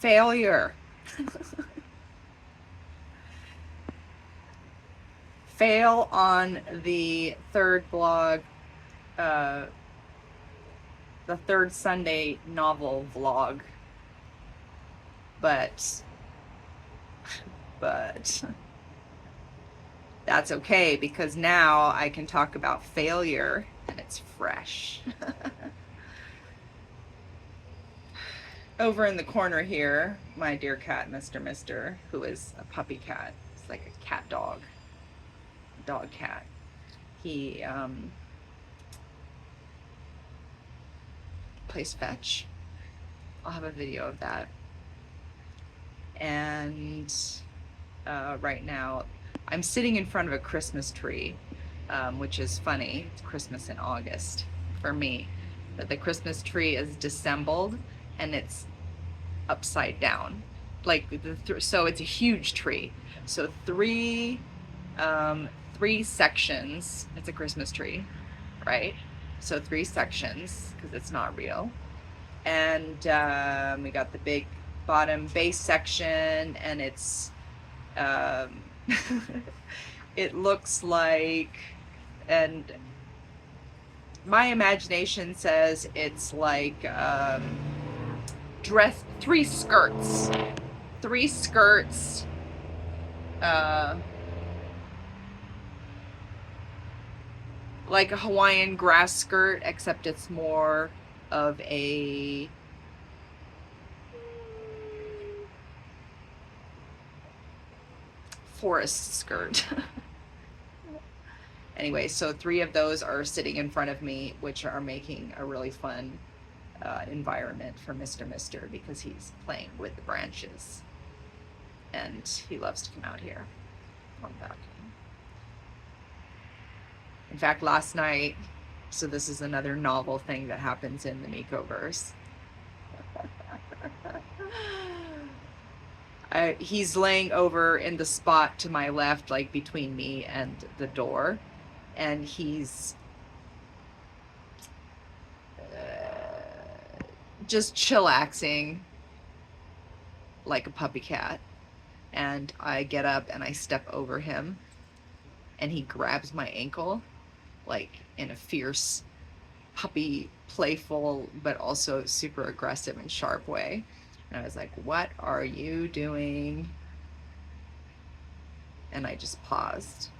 Failure. Fail on the third blog, the third Sunday novel vlog. But that's okay, because now I can talk about failure and it's fresh. Over in the corner here, my dear cat, Mr., who is a puppy cat. It's like a cat dog cat. He plays fetch. I'll have a video of that. And right now I'm sitting in front of a Christmas tree, which is funny. It's Christmas in August for me, but the Christmas tree is disassembled and it's upside down, like so it's a huge tree. So three sections. It's a Christmas tree, right? So 3 sections, because it's not real. And we got the big bottom base section, and it's it looks like, and my imagination says it's like dress 3 skirts, like a Hawaiian grass skirt, except it's more of a forest skirt. Anyway, so 3 of those are sitting in front of me, which are making a really fun environment for Mr. because he's playing with the branches and he loves to come out here on the balcony. In fact, last night, so this is another novel thing that happens in the Mikoverse. He's laying over in the spot to my left, like between me and the door, and he's just chillaxing like a puppy cat. And I get up and I step over him, and he grabs my ankle, like in a fierce, puppy, playful, but also super aggressive and sharp way. And I was like, "What are you doing?" And I just paused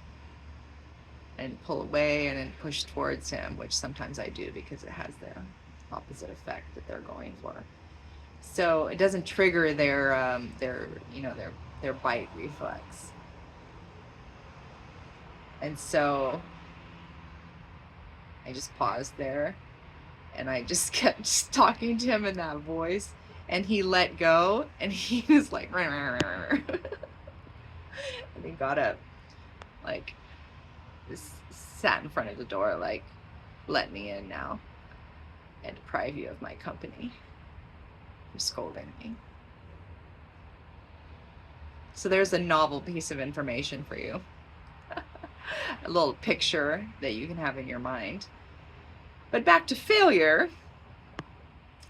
and pull away and then push towards him, which sometimes I do because it has the opposite effect that they're going for. So it doesn't trigger their bite reflex. And so I just paused there, and I just kept just talking to him in that voice, and he let go, and he was like, and he got up, like, just sat in front of the door, like, "Let me in now and deprive you of my company for scolding me." So there's a novel piece of information for you. A little picture that you can have in your mind. But back to failure.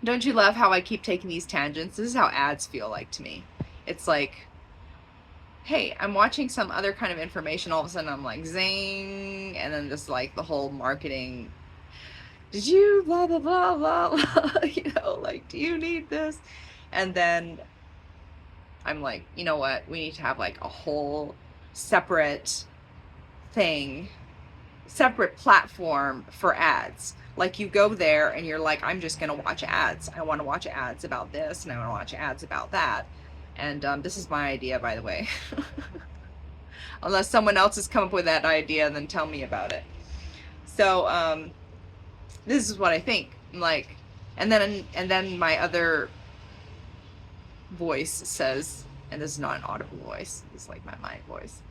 Don't you love how I keep taking these tangents? This is how ads feel like to me. It's like, hey, I'm watching some other kind of information, all of a sudden I'm like, zing, and then just like the whole marketing, did you blah blah blah blah blah, like, do you need this? And then I'm like, you know what, we need to have like a whole separate thing, separate platform for ads. Like, you go there and you're like, I'm just gonna watch ads. I want to watch ads about this, and I want to watch ads about that. And this is my idea, by the way. Unless someone else has come up with that idea, then tell me about it. So this is what I think. Like, and then my other voice says, and this is not an audible voice, it's like my mind voice,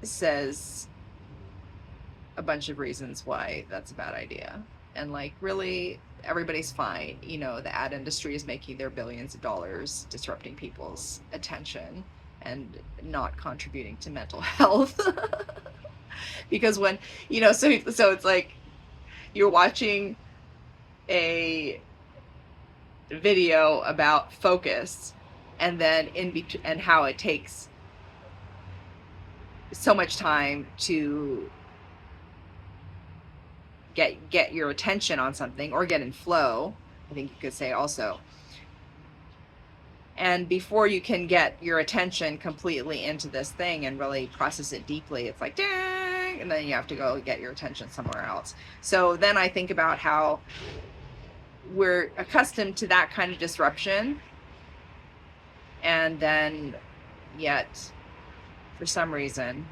says a bunch of reasons why that's a bad idea. And like, really, everybody's fine. The ad industry is making their billions of dollars disrupting people's attention and not contributing to mental health. Because when, so it's like you're watching a video about focus, and then and how it takes so much time to get your attention on something, or get in flow, I think you could say also. And before you can get your attention completely into this thing and really process it deeply, it's like, dang, and then you have to go get your attention somewhere else. So then I think about how we're accustomed to that kind of disruption, and then yet for some reason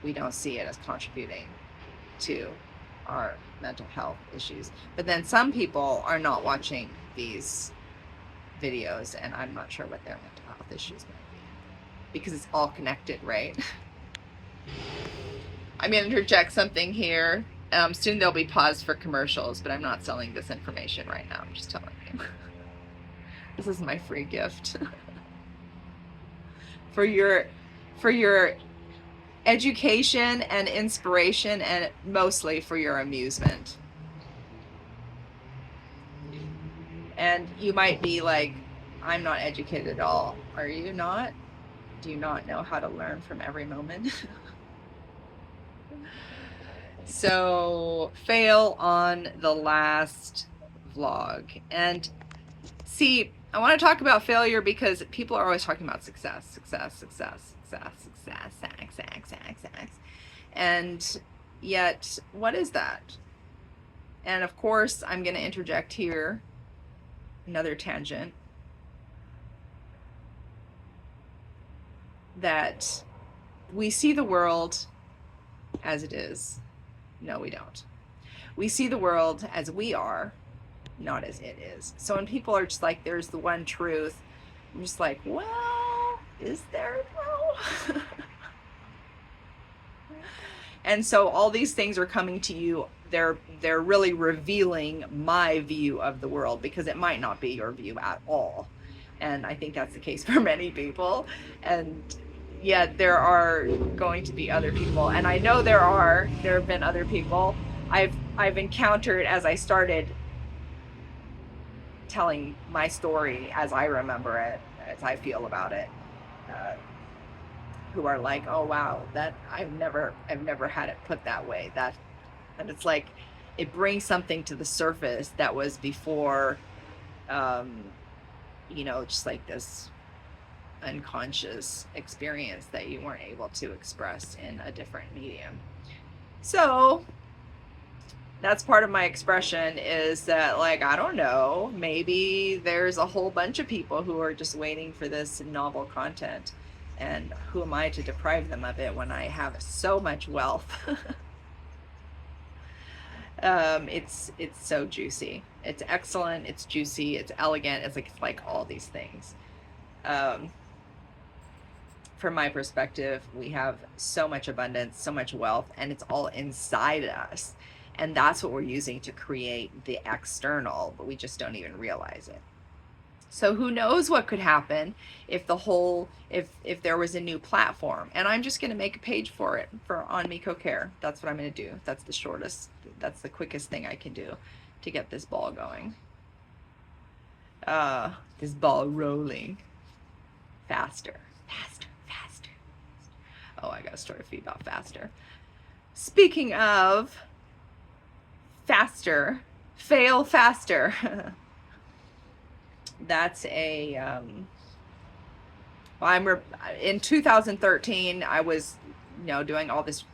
we don't see it as contributing to our mental health issues. But then some people are not watching these videos, and I'm not sure what their mental health issues might be, because it's all connected, right? I'm going to interject something here. Soon there'll be pause for commercials, but I'm not selling this information right now. I'm just telling you. This is my free gift for your education and inspiration, and mostly for your amusement. And you might be like, I'm not educated at all. Are you not? Do you not know how to learn from every moment? So, fail on the last vlog. And see, I want to talk about failure because people are always talking about success. And yet, what is that? And of course, I'm going to interject here another tangent, that we see the world as it is. No, we don't. We see the world as we are, not as it is. So when people are just like, there's the one truth, I'm just like, well, is there though? And so all these things are coming to you. They're really revealing my view of the world, because it might not be your view at all. And I think that's the case for many people. And yet there are going to be other people. And I know there have been other people I've encountered as I started telling my story as I remember it, as I feel about it, who are like, oh wow, that I've never had it put that way. And it's like, it brings something to the surface that was before, just like this unconscious experience that you weren't able to express in a different medium. So that's part of my expression, is that, like, I don't know, maybe there's a whole bunch of people who are just waiting for this novel content, and who am I to deprive them of it when I have so much wealth? It's so juicy. It's excellent. It's juicy. It's elegant. It's like all these things. From my perspective, we have so much abundance, so much wealth, and it's all inside us. And that's what we're using to create the external, but we just don't even realize it. So who knows what could happen if if there was a new platform, and I'm just going to make a page for it on MikoCare. That's what I'm going to do. That's the quickest thing I can do to get this ball going. This ball rolling. Faster. Oh, I got a story for you about faster. Speaking of faster, fail faster. That's in 2013, I was, doing all this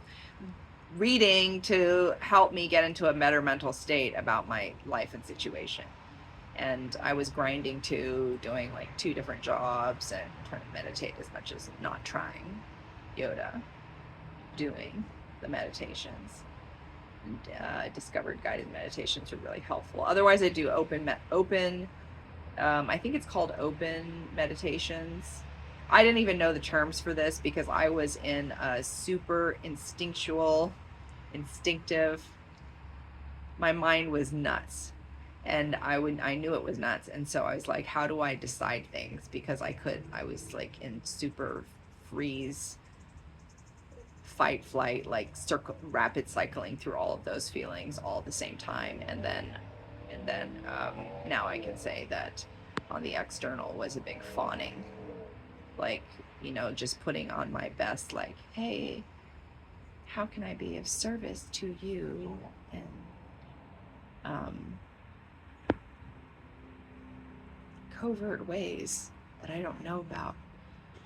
reading to help me get into a better mental state about my life and situation. And I was grinding to doing like 2 different jobs and trying to meditate as much as not trying yoga, doing the meditations. And I discovered guided meditations are really helpful. Otherwise, I do open I think it's called open meditations. I didn't even know the terms for this because I was in a super instinctive, my mind was nuts, and I knew it was nuts. And so I was like, how do I decide things? Because I was like in super freeze, fight, flight, like rapid cycling through all of those feelings all at the same time. And then then now I can say that on the external was a big fawning. Like, you know, just putting on my best, like, hey, how can I be of service to you? And covert ways that I don't know about.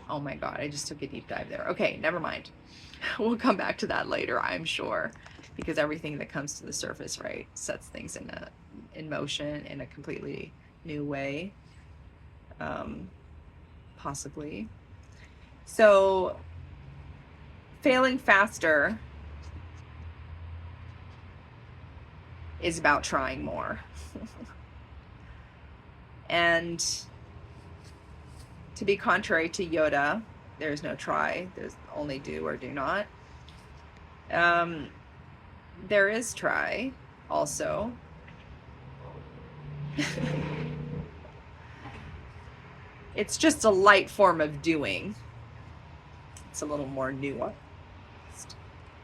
Oh my God, I just took a deep dive there. Okay, never mind. We'll come back to that later, I'm sure, because everything that comes to the surface, right, sets things in motion in a completely new way, possibly. So, failing faster is about trying more. And to be contrary to Yoda, there's no try, there's only do or do not. There is try also. It's just a light form of doing. It's a little more nuanced.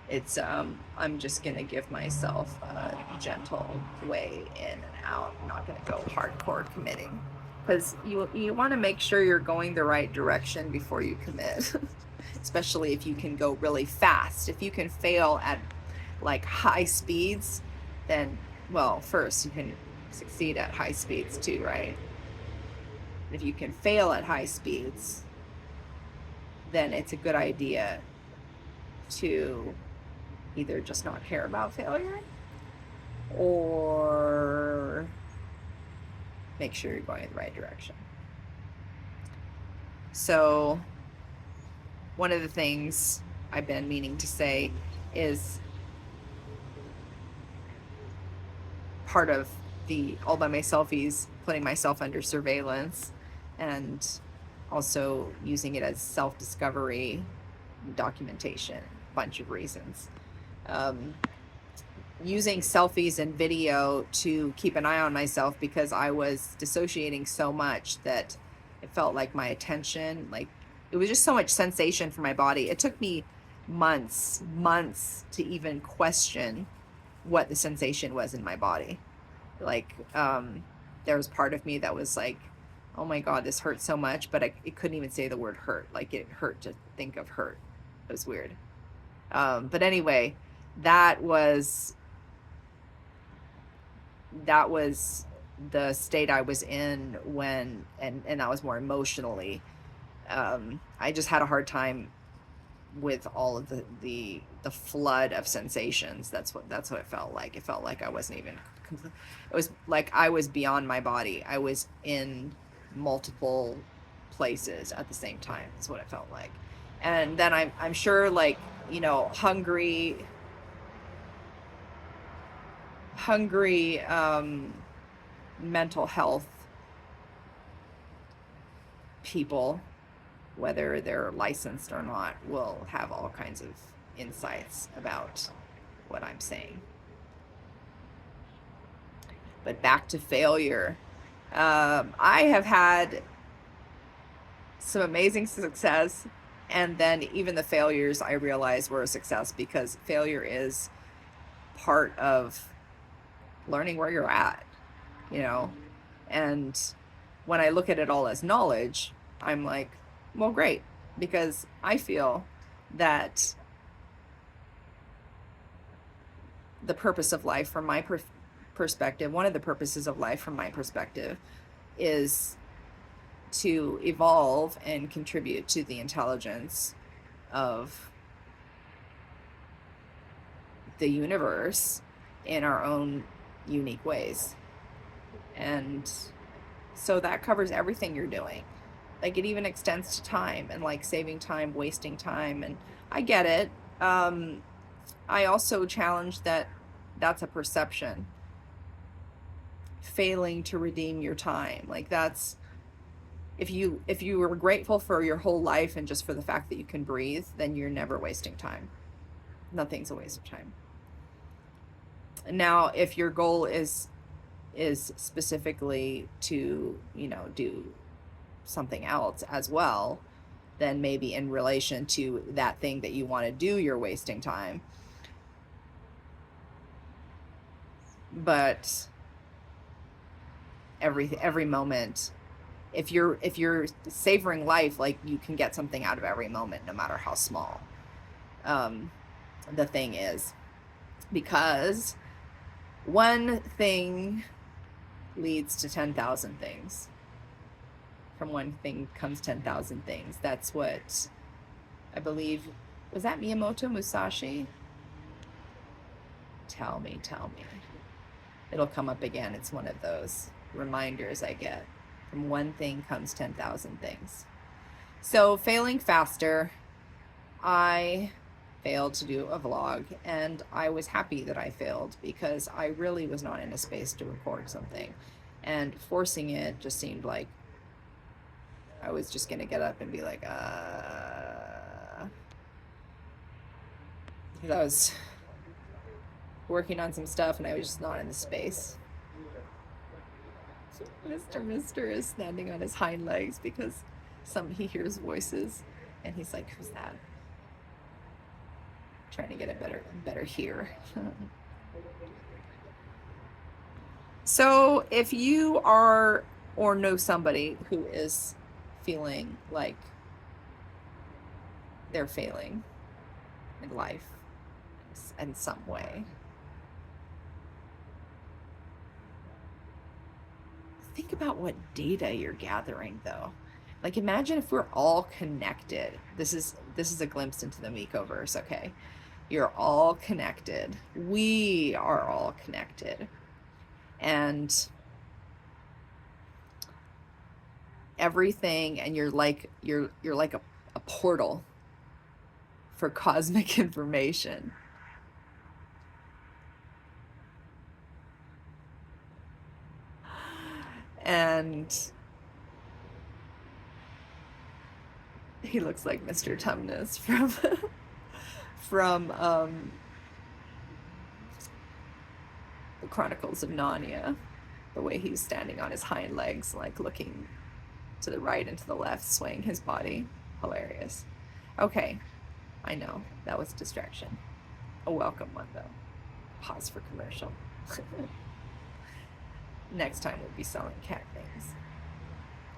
It's I'm just gonna give myself a gentle way in and out. I'm not gonna go hardcore committing, because you want to make sure you're going the right direction before you commit. Especially if you can go really fast. If you can fail at like high speeds, then, well, first you can succeed at high speeds too, right? If you can fail at high speeds, then it's a good idea to either just not care about failure or make sure you're going in the right direction. So one of the things I've been meaning to say is part of the all by myselfies, putting myself under surveillance and also using it as self-discovery, documentation, a bunch of reasons. Using selfies and video to keep an eye on myself because I was dissociating so much that it felt like my attention, like it was just so much sensation for my body. It took me months to even question what the sensation was in my body. Like, there was part of me that was like, oh my God, this hurts so much, but it couldn't even say the word hurt. Like, it hurt to think of hurt. It was weird. But anyway, that was the state I was in when, and that was more emotionally. I just had a hard time with all of the flood of sensations. That's what it felt like. It felt like I wasn't even, it was like I was beyond my body. I was in multiple places at the same time. That's what it felt like. And then I'm sure, like, you know, hungry mental health people, whether they're licensed or not, will have all kinds of insights about what I'm saying. But back to failure. I have had some amazing success, and then even the failures I realized were a success, because failure is part of learning where you're at, you know. And when I look at it all as knowledge, I'm like, well, great, because I feel that the purpose of life from my perspective, one of the purposes of life from my perspective, is to evolve and contribute to the intelligence of the universe in our own unique ways. And so that covers everything you're doing. Like, it even extends to time and like saving time, wasting time. And I get it. I also challenge that that's a perception. Failing to redeem your time. Like, that's, if you were grateful for your whole life and just for the fact that you can breathe, then you're never wasting time. Nothing's a waste of time. Now, if your goal is specifically to, you know, do something else as well, then maybe in relation to that thing that you want to do, you're wasting time. But every moment. If you're savoring life, like, you can get something out of every moment, no matter how small the thing is, because one thing leads to 10,000 things. From one thing comes 10,000 things. That's what I believe. Was that Miyamoto Musashi? Tell me. It'll come up again. It's one of those reminders I get. From one thing comes 10,000 things. So failing faster, I failed to do a vlog, and I was happy that I failed, because I really was not in a space to record something, and forcing it just seemed like I was just gonna get up and be like, because I was working on some stuff and I was just not in the space. Mr. is standing on his hind legs because he hears voices, and he's like, who's that? Trying to get it better here. So if you are or know somebody who is feeling like they're failing in life in some way, think about what data you're gathering, though. Like, imagine if we're all connected. This is a glimpse into the Mikoverse, okay? You're all connected. We are all connected. And everything, and you're like a portal for cosmic information. And he looks like Mr. Tumnus from the Chronicles of Narnia. The way he's standing on his hind legs, like looking to the right and to the left, swaying his body. Hilarious. Okay, I know, that was a distraction. A welcome one, though. Pause for commercial. Next time we'll be selling cat things.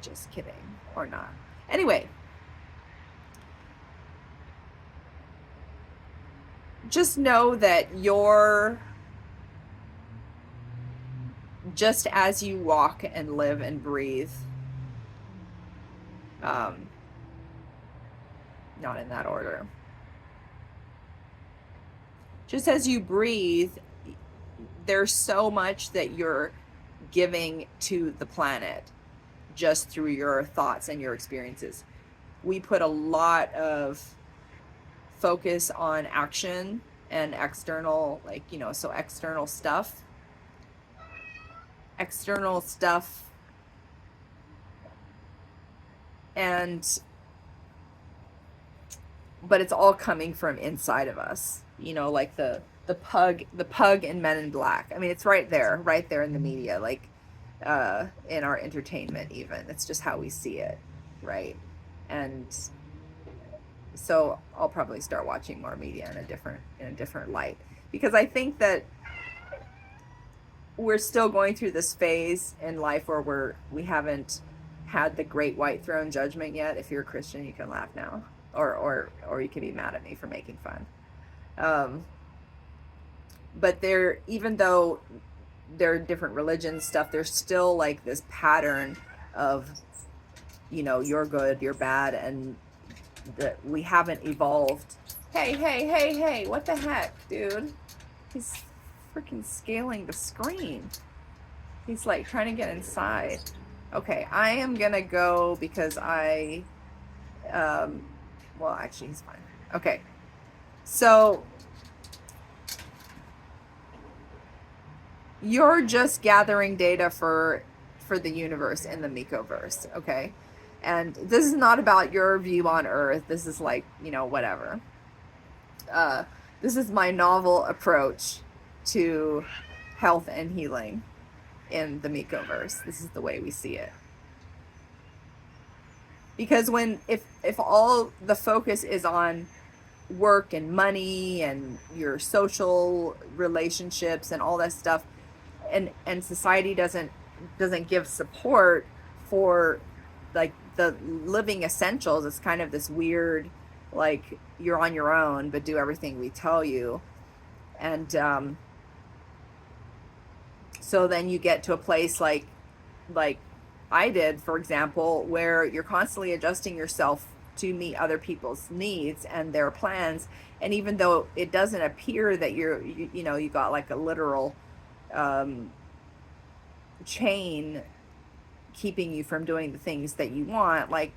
Just kidding. Or not. Anyway. Just know that you're, just as you walk and live and breathe, not in that order. Just as you breathe, there's so much that you're giving to the planet just through your thoughts and your experiences. We put a lot of focus on action and external, like, so external stuff, but it's all coming from inside of us, like the pug in Men in Black. I mean, it's right there in the media, like in our entertainment even. It's just how we see it, right? And so I'll probably start watching more media in a different light, because I think that we're still going through this phase in life where we haven't had the great white throne judgment yet. If you're a Christian, you can laugh now, or you can be mad at me for making fun. But even though there are different religions stuff, there's still like this pattern of, you're good, you're bad, and that we haven't evolved. Hey, what the heck, dude? He's freaking scaling the screen. He's like trying to get inside. Okay, I am gonna go because well, actually he's fine. Okay, so you're just gathering data for the universe in the Mikoverse, okay? And this is not about your view on Earth. This is like, whatever. This is my novel approach to health and healing in the Mikoverse. This is the way we see it. Because if all the focus is on work and money and your social relationships and all that stuff, and society doesn't doesn't give support for like the living essentials. It's kind of this weird, like, you're on your own, but do everything we tell you. And so then you get to a place like I did, for example, where you're constantly adjusting yourself to meet other people's needs and their plans. And even though it doesn't appear that you got like a literal chain keeping you from doing the things that you want, like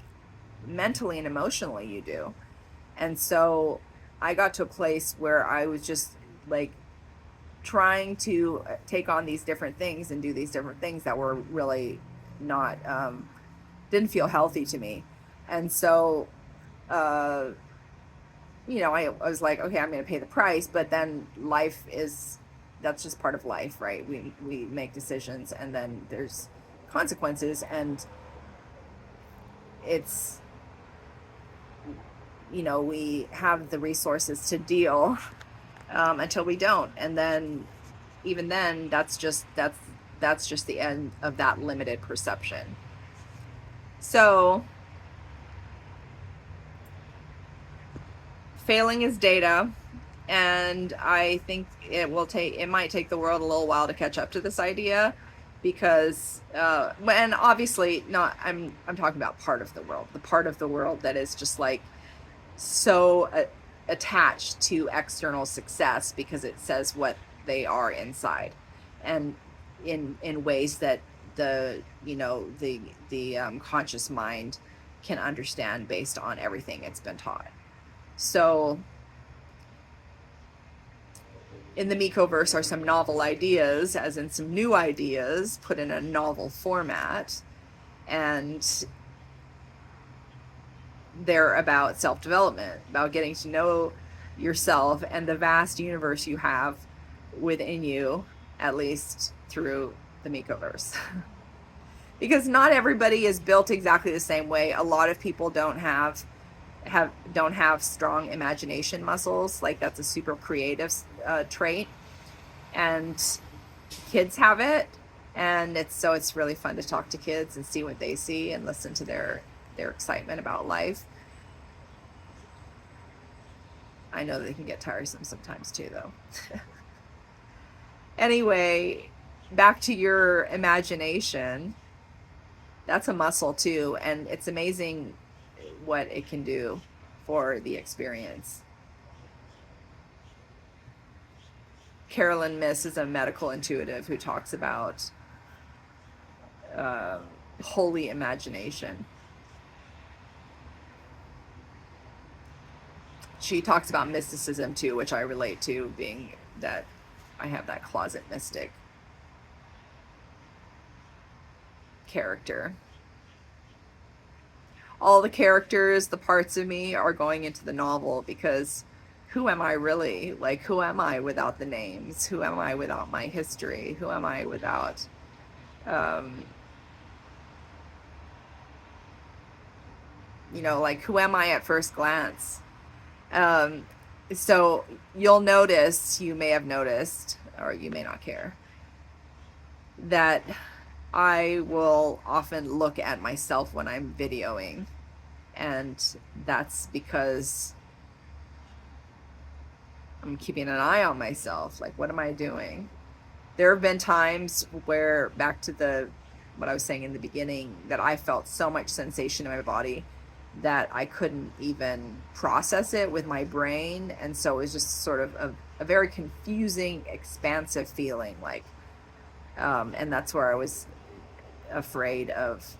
mentally and emotionally you do. And so I got to a place where I was just like trying to take on these different things and do these different things that were really not didn't feel healthy to me. And so I was like, okay, I'm going to pay the price. But then that's just part of life, right? We make decisions, and then there's consequences, and it's, we have the resources to deal until we don't. And then even then, that's just the end of that limited perception. So failing is data, and I think it might take the world a little while to catch up to this idea, because and obviously not, I'm talking about the part of the world that is just like so attached to external success because it says what they are inside, and in ways that the conscious mind can understand based on everything it's been taught. So in the Mikoverse are some novel ideas, as in some new ideas put in a novel format, and they're about self-development, about getting to know yourself and the vast universe you have within you, at least through the Mikoverse. Because not everybody is built exactly the same way. A lot of people don't have strong imagination muscles. Like, that's a super creative trait, and kids have it, and it's really fun to talk to kids and see what they see and listen to their excitement about life. I know they can get tiresome sometimes too, though. Anyway, back to your imagination. That's a muscle too, and it's amazing what it can do for the experience. Carolyn Miss is a medical intuitive who talks about holy imagination. She talks about mysticism too, which I relate to, being that I have that closet mystic character. All the characters, the parts of me, are going into the novel, because who am I really? Like, who am I without the names? Who am I without my history? Who am I without like, who am I at first glance? So you may have noticed, or you may not care, that I will often look at myself when I'm videoing, and that's because I'm keeping an eye on myself. Like, what am I doing? There have been times where, back to what I was saying in the beginning, that I felt so much sensation in my body that I couldn't even process it with my brain, and so it was just sort of a very confusing, expansive feeling, like, and that's where I was afraid of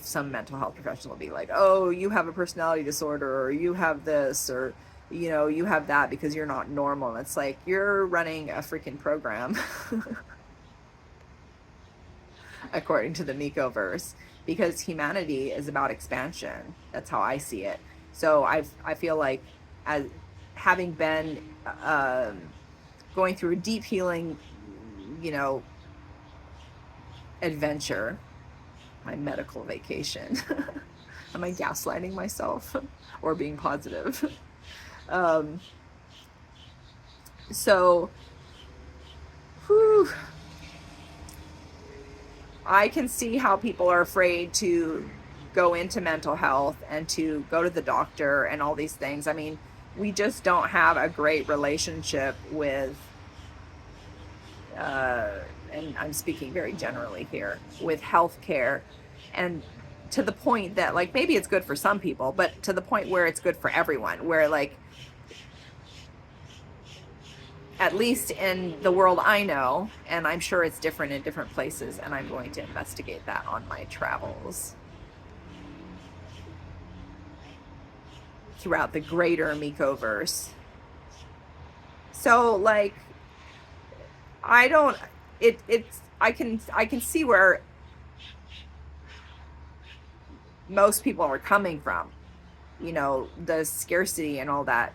some mental health professional be like, oh, you have a personality disorder, or you have this, or you have that because you're not normal. And it's like, you're running a freaking program according to the Mikoverse, because humanity is about expansion. That's how I see it. So I feel like, as having been going through a deep healing adventure, my medical vacation. Am I gaslighting myself or being positive? So, whew, I can see how people are afraid to go into mental health and to go to the doctor and all these things. I mean, we just don't have a great relationship with, and I'm speaking very generally here, with healthcare, and to the point that, like, maybe it's good for some people, but to the point where it's good for everyone, where, like, at least in the world I know, and I'm sure it's different in different places, and I'm going to investigate that on my travels throughout the greater Mikoverse. So, like, I don't, I can see where most people are coming from, you know, the scarcity and all that.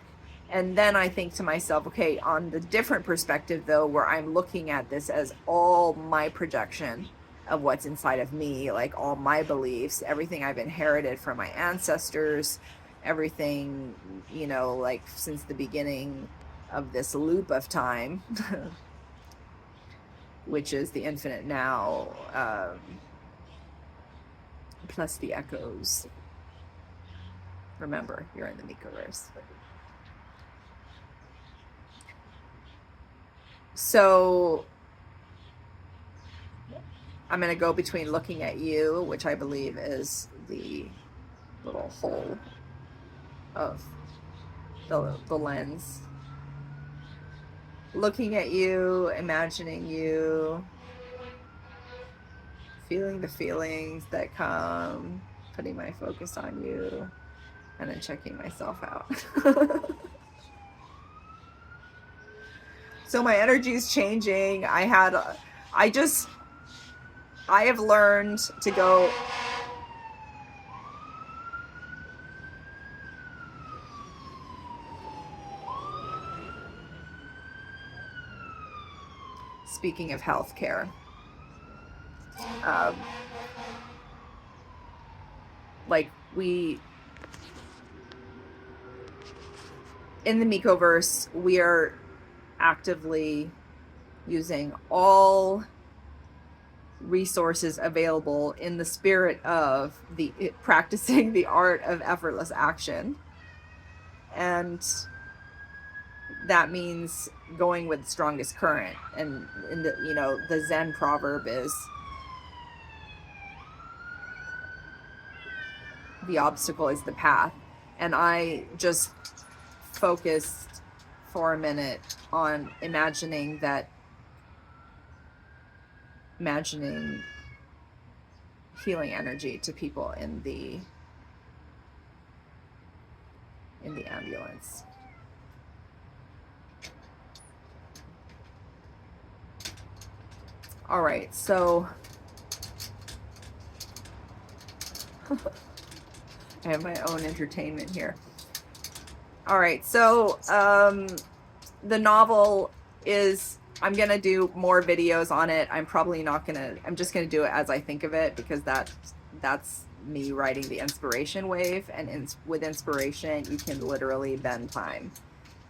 And then I think to myself, okay, on the different perspective though, where I'm looking at this as all my projection of what's inside of me, like all my beliefs, everything I've inherited from my ancestors, everything, you know, like since the beginning of this loop of time, which is the infinite now, plus the echoes. Remember, you're in the Mikoverse. So I'm going to go between looking at you, which I believe is the little hole of the lens. Looking at you, imagining you, feeling the feelings that come, putting my focus on you, and then checking myself out. So my energy is changing. I have learned to go. Speaking of healthcare, like in the Mikoverse, we are actively using all resources available in the spirit of practicing the art of effortless action. And that means going with the strongest current. And in the, you know, the Zen proverb is, the obstacle is the path. And I just focused for a minute on imagining healing energy to people in the ambulance. All right, so I have my own entertainment here. All right, so the novel is, I'm going to do more videos on it. I'm probably not going to, I'm just going to do it as I think of it, because that's me riding the inspiration wave. And with inspiration, you can literally bend time.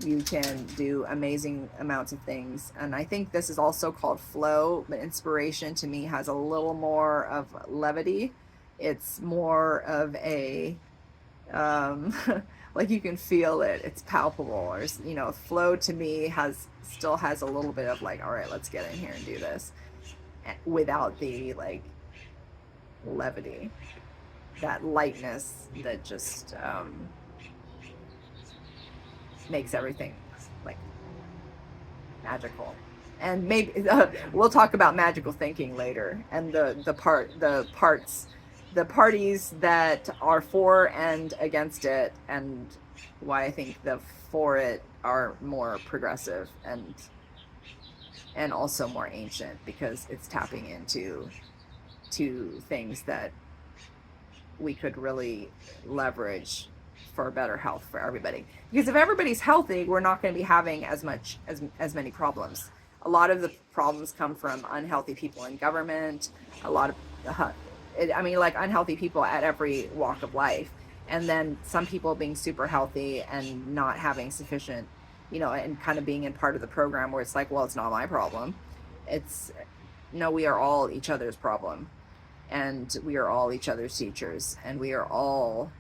You can do amazing amounts of things. And I think this is also called flow, but inspiration to me has a little more of levity. It's more of a, like you can feel it, it's palpable. Or, you know, flow to me still has a little bit of like, all right, let's get in here and do this, without the like levity, that lightness that just makes everything like magical. And maybe we'll talk about magical thinking later, and the parties that are for and against it, and why I think the for it are more progressive and also more ancient, because it's tapping into things that we could really leverage for better health for everybody. Because if everybody's healthy, we're not going to be having as many problems. A lot of the problems come from unhealthy people in government, a lot of like unhealthy people at every walk of life, and then some people being super healthy and not having sufficient, you know, and kind of being in part of the program where it's like, well, it's not my problem. It's no, we are all each other's problem, and we are all each other's teachers, and we are all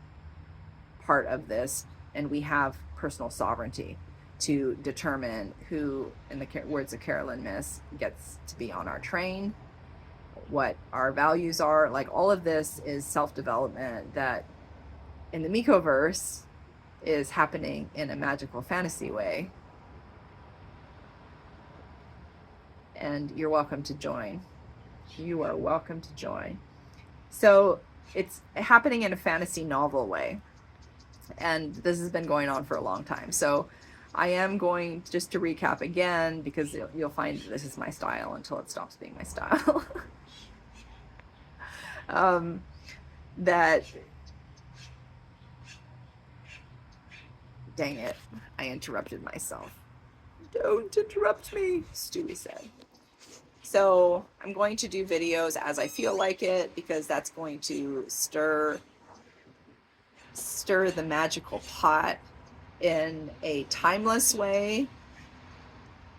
part of this, and we have personal sovereignty to determine who, in the words of Carolyn Miss, gets to be on our train, what our values are. Like, all of this is self-development that in the Mikoverse is happening in a magical fantasy way. And you're welcome to join. You are welcome to join. So it's happening in a fantasy novel way. And this has been going on for a long time. So I am going, just to recap again, because you'll find this is my style until it stops being my style. That, dang it, I interrupted myself. Don't interrupt me, Stewie said. So I'm going to do videos as I feel like it, because that's going to stir the magical pot in a timeless way,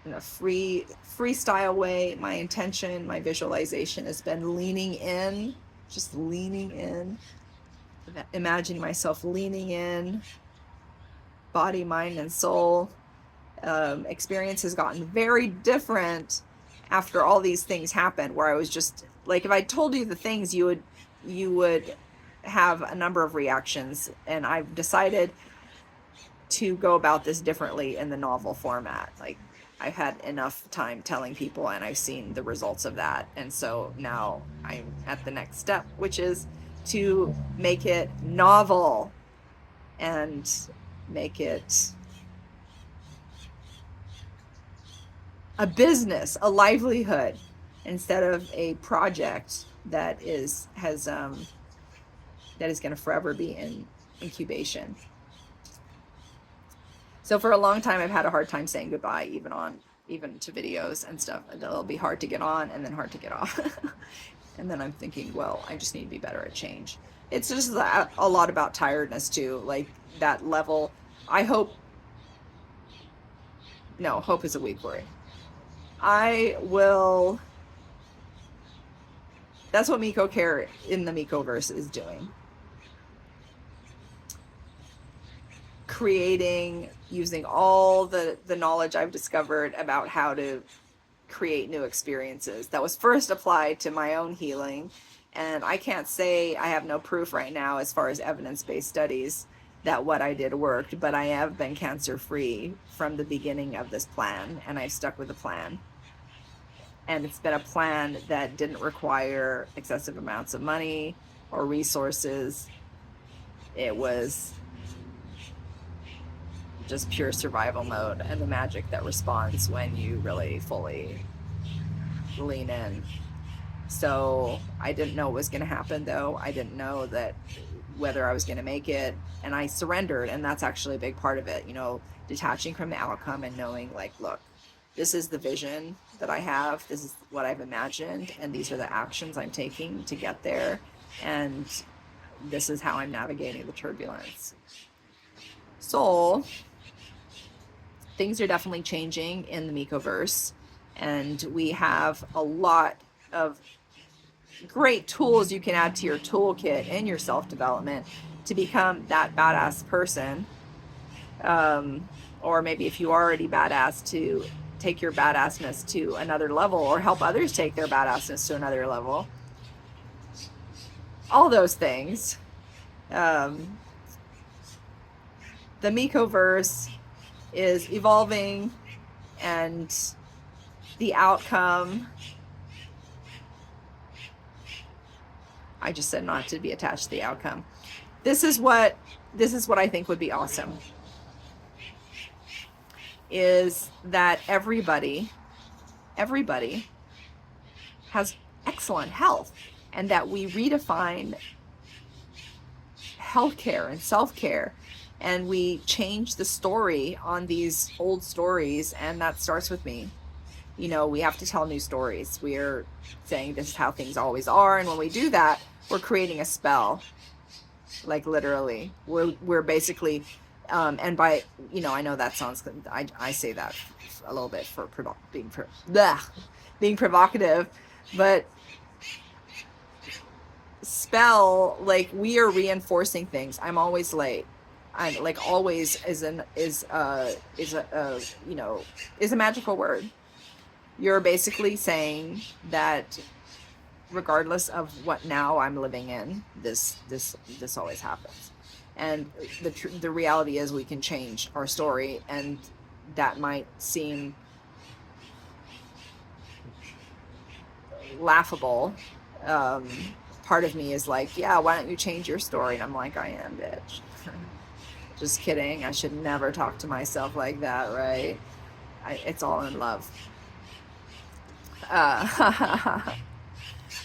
in a freestyle way. My intention, my visualization has been leaning in, just leaning in, imagining myself leaning in, body, mind, and soul. Experience has gotten very different after all these things happened, where I was just like, if I told you the things, you would have a number of reactions, and I've decided to go about this differently in the novel format. Like, I've had enough time telling people, and I've seen the results of that, and so now I'm at the next step, which is to make it novel and make it a business, a livelihood, instead of a project that is going to forever be in incubation. So for a long time, I've had a hard time saying goodbye, even to videos and stuff. It'll be hard to get on and then hard to get off. And then I'm thinking, well, I just need to be better at change. It's just a lot about tiredness too, like that level. Hope is a weak word. That's what Miko Care in the Mikoverse is doing. Creating, using all the knowledge I've discovered about how to create new experiences that was first applied to my own healing. And I can't say, I have no proof right now as far as evidence-based studies that what I did worked, but I have been cancer-free from the beginning of this plan, and I stuck with the plan. And it's been a plan that didn't require excessive amounts of money or resources. It was just pure survival mode and the magic that responds when you really fully lean in. So I didn't know what was going to happen, though. I didn't know that whether I was going to make it, and I surrendered, and that's actually a big part of it, detaching from the outcome and knowing, like, look, this is the vision that I have, this is what I've imagined, and these are the actions I'm taking to get there, and this is how I'm navigating the turbulence. So things are definitely changing in the Mikoverse, and we have a lot of great tools you can add to your toolkit in your self-development to become that badass person, or maybe if you are already badass, to take your badassness to another level, or help others take their badassness to another level. All those things. The Mikoverse is evolving, and the outcome, I just said not to be attached to the outcome. This is what I think would be awesome, is that everybody has excellent health, and that we redefine healthcare and self-care, and we change the story on these old stories, and that starts with me. We have to tell new stories. We're saying this is how things always are, and when we do that, we're creating a spell. Like, literally, we're basically, and by, I know that sounds, I say that a little bit for being provocative, But spell, like, we are reinforcing things. I'm always late. I'm like, always is a you know, is a magical word. You're basically saying that regardless of what now I'm living in, this always happens. And the reality is we can change our story, and that might seem laughable. Part of me is like, yeah, why don't you change your story? And I'm like, I am, bitch. Just kidding. I should never talk to myself like that, right? It's all in love.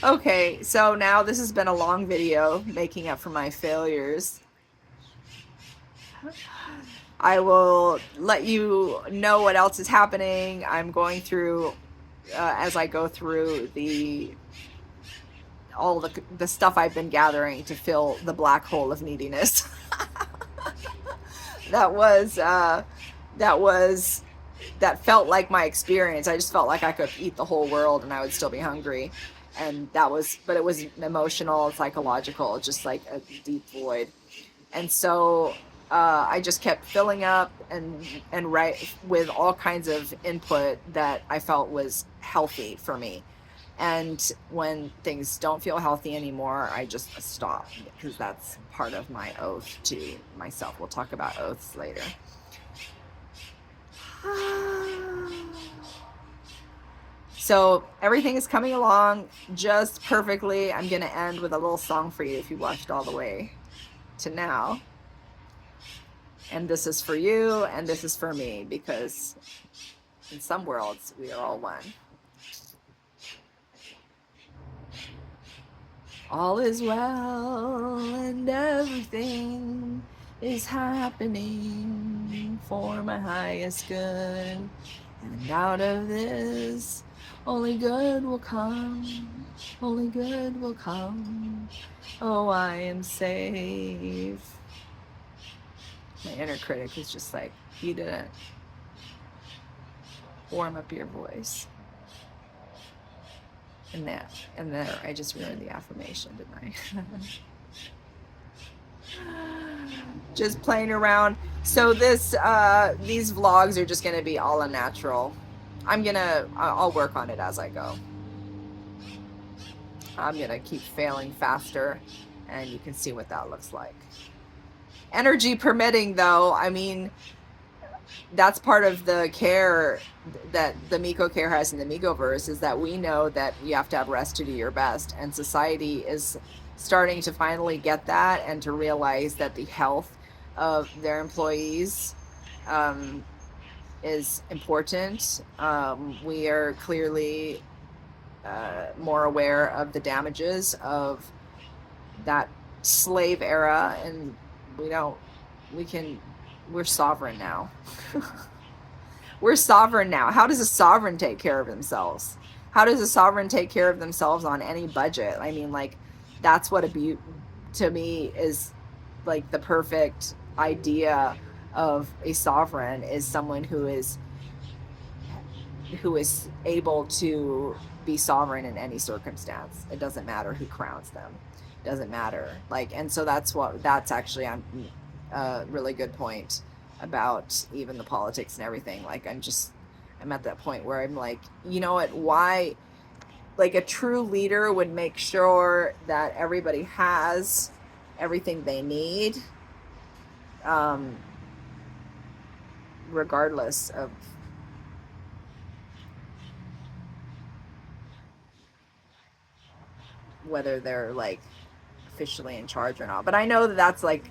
Okay, so now this has been a long video making up for my failures. I will let you know what else is happening. I'm going through, as I go through all the stuff I've been gathering to fill the black hole of neediness. that felt like my experience. I just felt like I could eat the whole world and I would still be hungry. And but it was emotional, psychological, just like a deep void. And so I just kept filling up and right with all kinds of input that I felt was healthy for me. And when things don't feel healthy anymore, I just stop, because that's part of my oath to myself. We'll talk about oaths later. So everything is coming along just perfectly. I'm going to end with a little song for you if you watched all the way to now. And this is for you, and this is for me, because in some worlds, we are all one. All is well, and everything is happening for my highest good. And out of this, only good will come. Only good will come. Oh, I am safe. My inner critic is just like, you didn't warm up your voice. And there, I just ruined the affirmation, didn't I? Just playing around. So these vlogs are just gonna be all unnatural. I'll work on it as I go. I'm gonna keep failing faster, and you can see what that looks like. Energy permitting, though, I mean, that's part of the care that the Miko care has in the Mikoverse, is that we know that you have to have rest to do your best, and society is starting to finally get that and to realize that the health of their employees is important. We are clearly more aware of the damages of that slave era, and we're sovereign now. We're sovereign now. How does a sovereign take care of themselves? How does a sovereign take care of themselves on any budget? I mean, like, that's what to me is like the perfect idea of a sovereign, is someone who is able to be sovereign in any circumstance. It doesn't matter who crowns them. It doesn't matter. Like, and so that's actually a really good point about even the politics and everything. Like, I'm at that point where I'm like, you know what, why, like, a true leader would make sure that everybody has everything they need, regardless of whether they're like officially in charge or not. But I know that's like,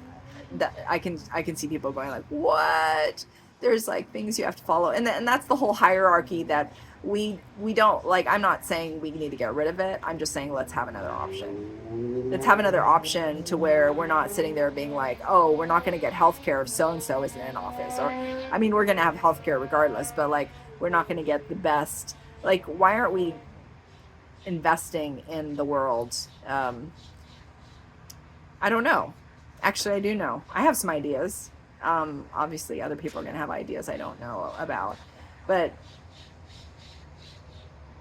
that I can see people going like, what? There's like things you have to follow, and that's the whole hierarchy that we don't like. I'm not saying we need to get rid of it. I'm just saying let's have another option. Let's have another option to where we're not sitting there being like, oh, we're not going to get healthcare if so-and-so isn't in office. Or, I mean, we're going to have healthcare regardless, but like, we're not going to get the best. Like, why aren't we investing in the world? I don't know. Actually, I do know. I have some ideas. Obviously, other people are going to have ideas I don't know about. But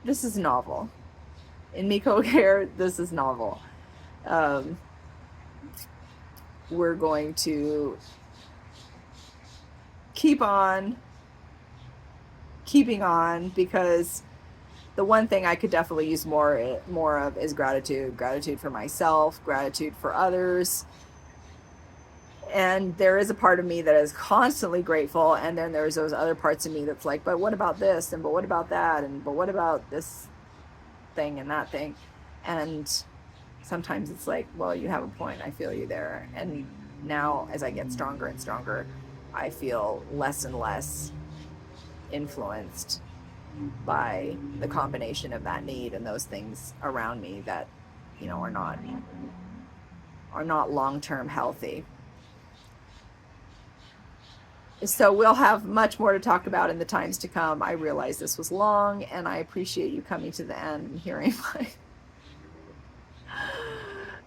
this is novel. in Miko here, this is novel. We're going to keep on keeping on, because the one thing I could definitely use more of is gratitude for myself, gratitude for others. And there is a part of me that is constantly grateful, and then there's those other parts of me that's like, but what about this, and but what about that, and but what about this thing and that thing. And sometimes it's like, well, you have a point, I feel you there. And now as I get stronger and stronger, I feel less and less influenced by the combination of that need and those things around me that, you know, are not long-term healthy. So we'll have much more to talk about in the times to come. I realize this was long, and I appreciate you coming to the end and hearing my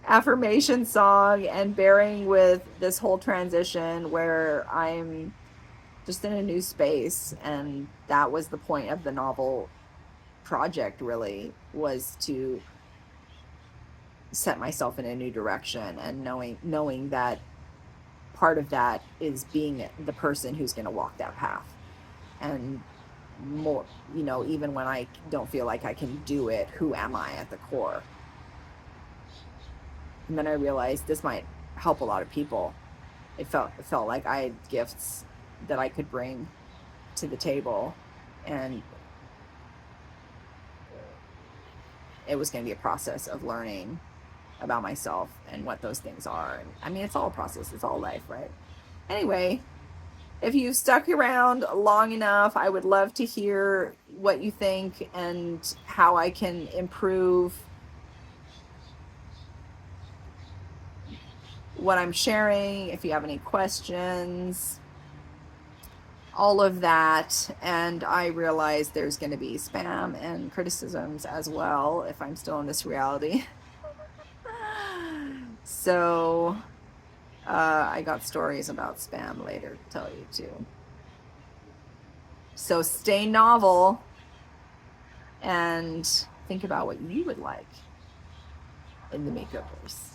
affirmation song and bearing with this whole transition where I'm just in a new space. And that was the point of the novel project, really, was to set myself in a new direction, and knowing that part of that is being the person who's going to walk that path. And more, you know, even when I don't feel like I can do it, who am I at the core? And then I realized this might help a lot of people. It felt like I had gifts that I could bring to the table, and it was going to be a process of learning about myself and what those things are. And I mean, it's all a process, it's all life, right? Anyway, if you've stuck around long enough, I would love to hear what you think and how I can improve what I'm sharing, if you have any questions, all of that. And I realize there's going to be spam and criticisms as well if I'm still in this reality. So I got stories about spam later to tell you too. So stay novel and think about what you would like in the Mikoverse.